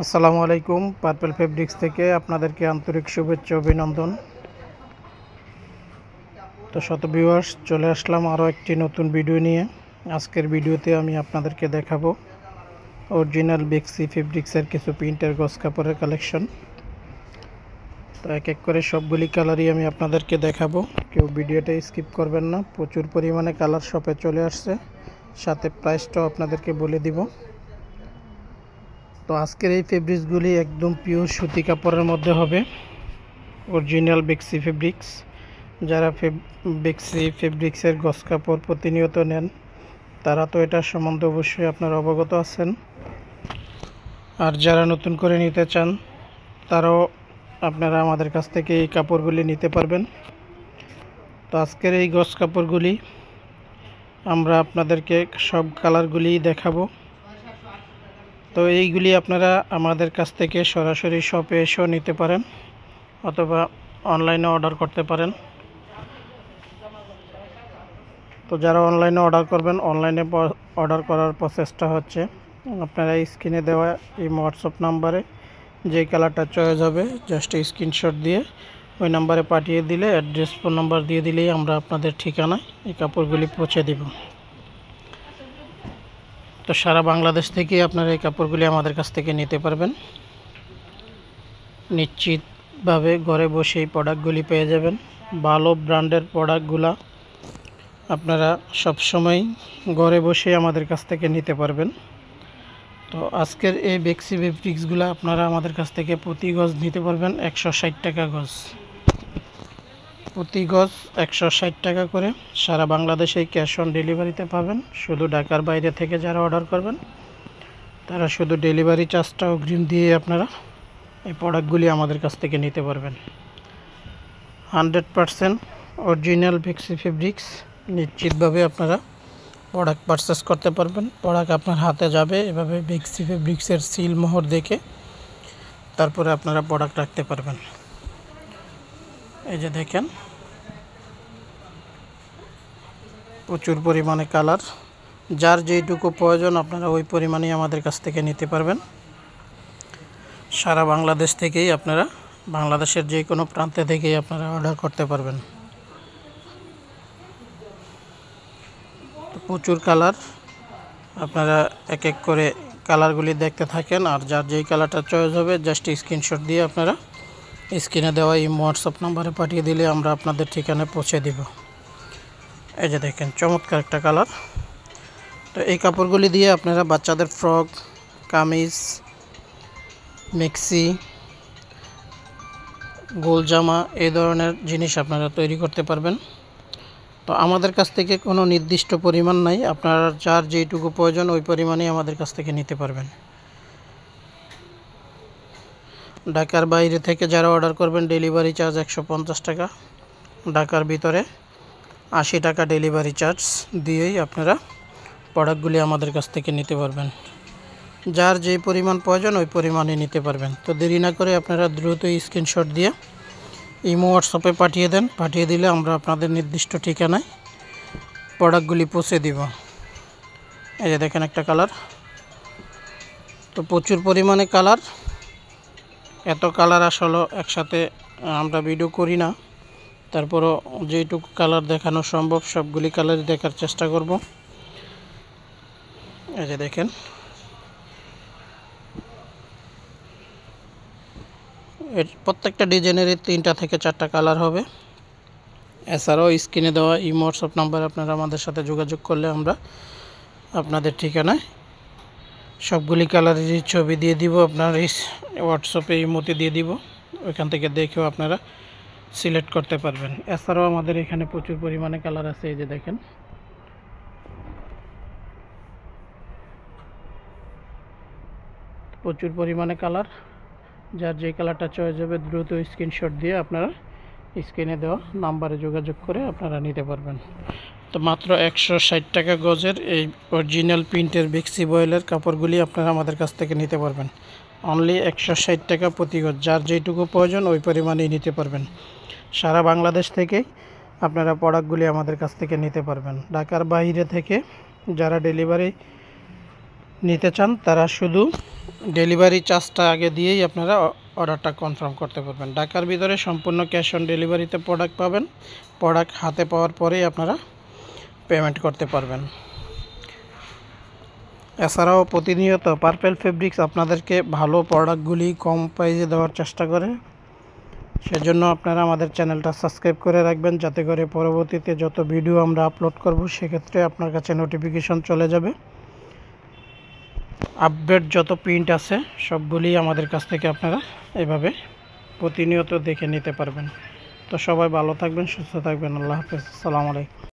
আসসালামু আলাইকুম। Purple fabrics থেকে আপনাদেরকে আন্তরিক শুভেচ্ছা অভিনন্দন। তো শত ভিউয়ার্স, চলে আসলাম আরও একটি নতুন ভিডিও নিয়ে। আজকের ভিডিওতে আমি আপনাদেরকে দেখাবো অরিজিনাল বেক্সি ফেব্রিক্সের কিছু প্রিন্টের গজ কাপড়ের কালেকশন। তো এক এক করে সবগুলি কালারই আমি আপনাদেরকে দেখাবো, কেউ ভিডিওটা স্কিপ করবেন না। প্রচুর পরিমাণে কালার শপে চলে আসছে, সাথে প্রাইসটাও আপনাদেরকে বলে দিব। তো আজকের এই ফেব্রিক্সগুলি একদম পিওর সুতি কাপড়ের মধ্যে হবে, অরিজিনাল বেক্সি ফেব্রিক্স। যারা বেক্সি ফেব্রিক্সের গজ কাপড় প্রতিনিয়ত নেন, তারা তো এটার সম্বন্ধে অবশ্যই আপনারা অবগত আছেন। আর যারা নতুন করে নিতে চান, তারাও আপনারা আমাদের কাছ থেকে এই কাপড়গুলি নিতে পারবেন। তো আজকের এই গজ কাপড়গুলি আমরা আপনাদেরকে সব কালারগুলি দেখাবো। তো এইগুলি আপনারা আমাদের কাছ থেকে সরাসরি শপে এসেও নিতে পারেন, অথবা অনলাইনে অর্ডার করতে পারেন। তো যারা অনলাইনে অর্ডার করবেন, অনলাইনে অর্ডার করার প্রসেসটা হচ্ছে, আপনারা স্ক্রিনে দেওয়া এই হোয়াটসঅ্যাপ নাম্বারে যে কালারটা চয়েস হবে, জাস্ট স্ক্রিনশট দিয়ে ওই নাম্বারে পাঠিয়ে দিলে, অ্যাড্রেস ফোন নাম্বার দিয়ে দিলেই আমরা আপনাদের ঠিকানায় এই কাপড়গুলি পৌঁছে দিব। তো সারা বাংলাদেশ থেকে আপনারা এই কাপড়গুলি আমাদের কাছ থেকে নিতে পারবেন। নিশ্চিতভাবে ঘরে বসেই প্রোডাক্টগুলি পেয়ে যাবেন। ভালো ব্র্যান্ডের প্রোডাক্টগুলা আপনারা সবসময় ঘরে বসে আমাদের কাছ থেকে নিতে পারবেন। তো আজকের এই বেক্সি ফেব্রিক্সগুলো আপনারা আমাদের কাছ থেকে প্রতি গজ নিতে পারবেন 160 টাকা গজ। প্রতি গজ 160 টাকা করে। সারা বাংলাদেশে ক্যাশ অন ডেলিভারিতে পাবেন। শুধু ঢাকার বাইরে থেকে যারা অর্ডার করবেন, তারা শুধু ডেলিভারি চার্জটা অগ্রিম দিয়ে আপনারা এই প্রোডাক্টগুলি আমাদের কাছ থেকে নিতে পারবেন। 100% অরিজিনাল বেক্সি ফেব্রিক্স। নিশ্চিতভাবে আপনারা প্রোডাক্ট পারচেস করতে পারবেন। প্রোডাক্ট আপনার হাতে যাবে, এভাবে বেক্সি ফেব্রিক্সের সিল মোহর দেখে তারপরে আপনারা প্রোডাক্ট রাখতে পারবেন। এই যে দেখেন, প্রচুর পরিমাণে কালার। যার যেইটুকু প্রয়োজন আপনারা ওই পরিমাণেই আমাদের কাছ থেকে নিতে পারবেন। সারা বাংলাদেশ থেকেই আপনারা, বাংলাদেশের যে কোনো প্রান্তে থেকেই আপনারা অর্ডার করতে পারবেন। প্রচুর কালার, আপনারা এক এক করে কালারগুলি দেখতে থাকেন। আর যার যেই কালারটা চয়েস হবে, জাস্ট স্ক্রিনশট দিয়ে আপনারা স্ক্রিনে দেওয়া এই হোয়াটসঅ্যাপ নাম্বারে পাঠিয়ে দিলে আমরা আপনাদের ঠিকানায় পৌঁছে দিব। এই যে দেখেন, চমৎকার একটা কালার। তো এই কাপড়গুলি দিয়ে আপনারা বাচ্চাদের ফ্রক, কামিজ, মেক্সি, গোল জামা, এই ধরনের জিনিস আপনারা তৈরি করতে পারবেন। তো আমাদের কাছ থেকে কোনো নির্দিষ্ট পরিমাণ নাই, আপনার যার যেইটুকু প্রয়োজন ওই পরিমাণেই আমাদের কাছ থেকে নিতে পারবেন। ঢাকার বাইরে থেকে যারা অর্ডার করবেন, ডেলিভারি চার্জ 150 টাকা। ঢাকার ভিতরে 80 টাকা ডেলিভারি চার্জ দিয়েই আপনারা প্রোডাক্টগুলি আমাদের কাছ থেকে নিতে পারবেন। যার যে পরিমাণ প্রয়োজন ওই পরিমাণে নিতে পারবেন। তো দেরি না করে আপনারা দ্রুত স্ক্রিনশট দিয়ে ইমো হোয়াটসঅ্যাপে পাঠিয়ে দেন। পাঠিয়ে দিলে আমরা আপনাদের নির্দিষ্ট ঠিকানায় প্রোডাক্টগুলি পৌঁছে দিব। এই যে দেখেন একটা কালার। তো প্রচুর পরিমাণে কালার। এত কালার আসলে একসাথে আমরা ভিডিও করি না, তারপরও যেইটুকু কালার দেখানো সম্ভব সবগুলি কালারই দেখার চেষ্টা করব। এই যে দেখেন, এর প্রত্যেকটা ডিজাইনের 3টা থেকে 4টা কালার হবে। এছাড়াও স্ক্রিনে দেওয়া ইমো হোয়াটসঅ্যাপ নাম্বার আপনারা আমাদের সাথে যোগাযোগ করলে আমরা আপনাদের ঠিকানায় সবগুলি কালারেরই ছবি দিয়ে দিব। আপনার এই হোয়াটসঅ্যাপে ইমোতে দিয়ে দিব, ওইখান থেকে দেখেও আপনারা সিলেক্ট করতে পারবেন। এছাড়াও আমাদের এখানে প্রচুর পরিমাণে কালার আছে। এই যে দেখেন, প্রচুর পরিমাণে কালার। যার যে কালারটা চয়েস হবে দ্রুত স্ক্রিনশট দিয়ে আপনারা স্ক্রিনে দেওয়া নাম্বারে যোগাযোগ করে আপনারা নিতে পারবেন। তো মাত্র 160 টাকা গজের এই অরিজিনাল প্রিন্টের বেক্সি বয়েলের কাপড়গুলি আপনারা আমাদের কাছ থেকে নিতে পারবেন। অনলি 160 টাকা প্রতি গজ। যার যেইটুকু প্রয়োজন ওই পরিমাণেই নিতে পারবেন। সারা বাংলাদেশ থেকেই আপনারা প্রোডাক্টগুলি আমাদের কাছ থেকে নিতে পারবেন। ঢাকার বাইরে থেকে যারা ডেলিভারি নিতে চান, তারা শুধু ডেলিভারি চার্জটা আগে দিয়েই আপনারা অর্ডারটা কনফার্ম করতে পারবেন। ঢাকার ভিতরে সম্পূর্ণ ক্যাশ অন ডেলিভারিতে প্রোডাক্ট পাবেন। প্রোডাক্ট হাতে পাওয়ার পরেই আপনারা পেমেন্ট করতে পারবেন। এছাড়াও প্রতিনিয়ত পার্পেল ফেব্রিক্স আপনাদেরকে ভালো প্রোডাক্টগুলি কম প্রাইসে দেওয়ার চেষ্টা করে। সেজন্য আপনারা আমাদের চ্যানেলটা সাবস্ক্রাইব করে রাখবেন, যাতে করে পরবর্তীতে যত ভিডিও আমরা আপলোড করব সেক্ষেত্রে আপনার কাছে নোটিফিকেশন চলে যাবে। আপডেট যত প্রিন্ট আছে সবগুলি আমাদের কাছ থেকে আপনারা এভাবে প্রতিনিয়ত দেখে নিতে পারবেন। তো সবাই ভালো থাকবেন, সুস্থ থাকবেন। আল্লাহ হাফেজ, আসসালামু আলাইকুম।